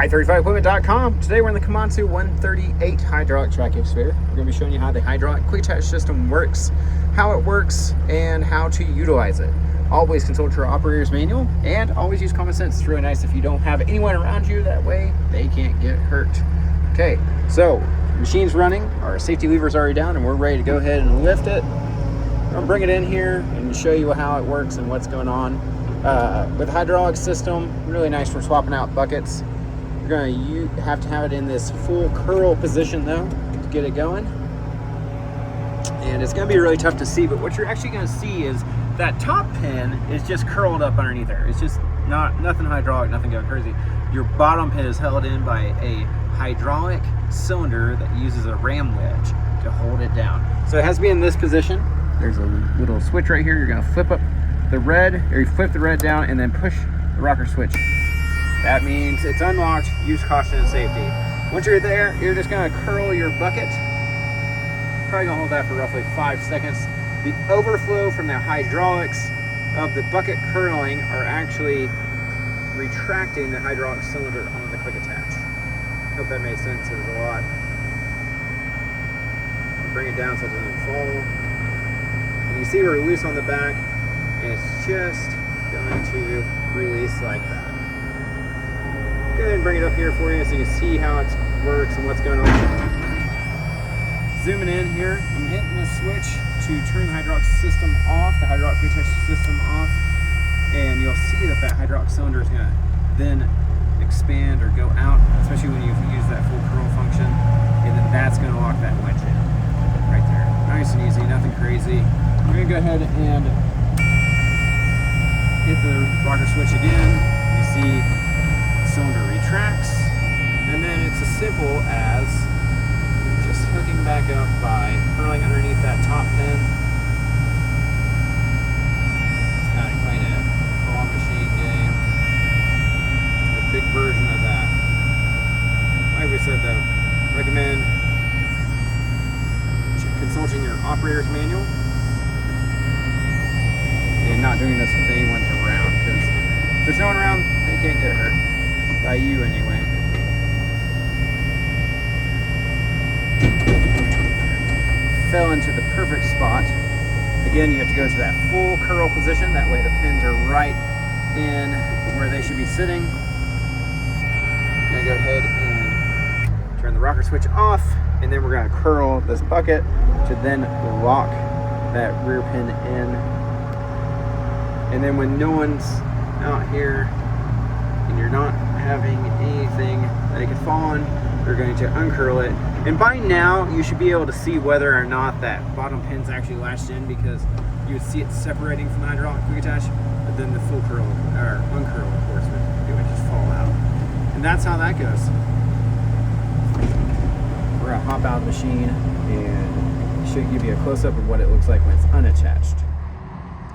i35equipment.com. Today we're in the Komatsu 138 Hydraulic Track Excavator. We're going to be showing you how the hydraulic quick attach system works, how it works, and how to utilize it. Always consult your operator's manual and always use common sense. It's really nice if you don't have anyone around you, that way they can't get hurt. Okay, so machine's running, our safety lever's already down, and we're ready to go ahead and lift it. I'm going to bring it in here and show you how it works and what's going on. With the hydraulic system, really nice for swapping out buckets. You're going to have to have it in this full curl position though to get it going. And it's going to be really tough to see, but what you're actually going to see is that top pin is just curled up underneath there. It's just nothing hydraulic, nothing going crazy. Your bottom pin is held in by a hydraulic cylinder that uses a ram wedge to hold it down. So it has to be in this position. There's a little switch right here. You're going to flip up the red, or you flip the red down and then push the rocker switch. That means it's unlocked. Use caution and safety. Once you're there, you're just going to curl your bucket. Probably going to hold that for roughly 5 seconds. The overflow from the hydraulics of the bucket curling are actually retracting the hydraulic cylinder on the quick attach. Hope that made sense. It was a lot. I'll bring it down so it doesn't fall. And you see we're loose on the back, and it's just going to release like that. Go ahead and bring it up here for you so you can see how it works and what's going on. Zooming in here, I'm hitting the switch to turn the hydraulic system off, the hydraulic quick attach system off, and you'll see that that hydraulic cylinder is going to then expand or go out, especially when you use that full curl function, and then that's going to lock that wedge in right there. Nice and easy, nothing crazy. I'm going to go ahead and hit the rocker switch again. You see the cylinder retracts, and then it's as simple as just hooking back up by curling underneath that top pin. It's kind of playing a claw machine game. A big version of that. Like we said though, recommend consulting your operator's manual and not doing this with anyone around, because if there's no one around, they can't get hurt. By you anyway. Fell into the perfect spot. Again, you have to go to that full curl position. That way the pins are right in where they should be sitting. I'm gonna go ahead and turn the rocker switch off, and then we're gonna curl this bucket to then lock that rear pin in. And then when no one's out here and you're not having anything that it could fall on, you're going to uncurl it. And by now you should be able to see whether or not that bottom pin's actually latched in, because you would see it separating from the hydraulic quick attach, but then the full curl or uncurl, of course, it would just fall out. And that's how that goes. We're gonna hop out of the machine and should give you a close-up of what it looks like when it's unattached.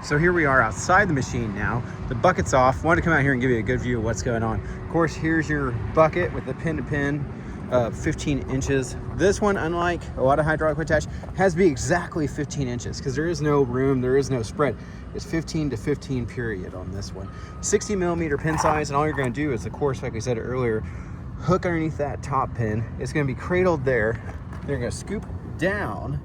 So here we are outside the machine now. The bucket's off. Wanted to come out here and give you a good view of what's going on. Of course, here's your bucket with the pin to pin, 15 inches. This one, unlike a lot of hydraulic quick attach, has to be exactly 15 inches because there is no room, there is no spread. It's 15 to 15 period on this one. 60 millimeter pin size, and all you're gonna do is, of course, like we said earlier, hook underneath that top pin. It's gonna be cradled there. They're gonna scoop down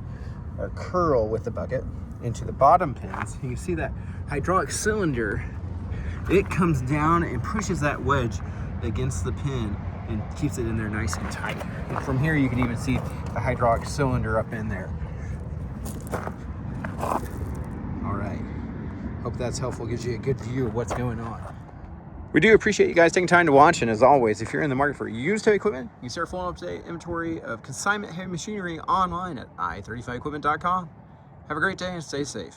or curl with the bucket into the bottom pins. You can see that hydraulic cylinder, it comes down and pushes that wedge against the pin and keeps it in there nice and tight. And from here you can even see the hydraulic cylinder up in there. All right, hope that's helpful, gives you a good view of what's going on. We do appreciate you guys taking time to watch, and as always, if you're in the market for used heavy equipment, you can start full up-to-date inventory of consignment heavy machinery online at i35equipment.com. Have a great day and stay safe.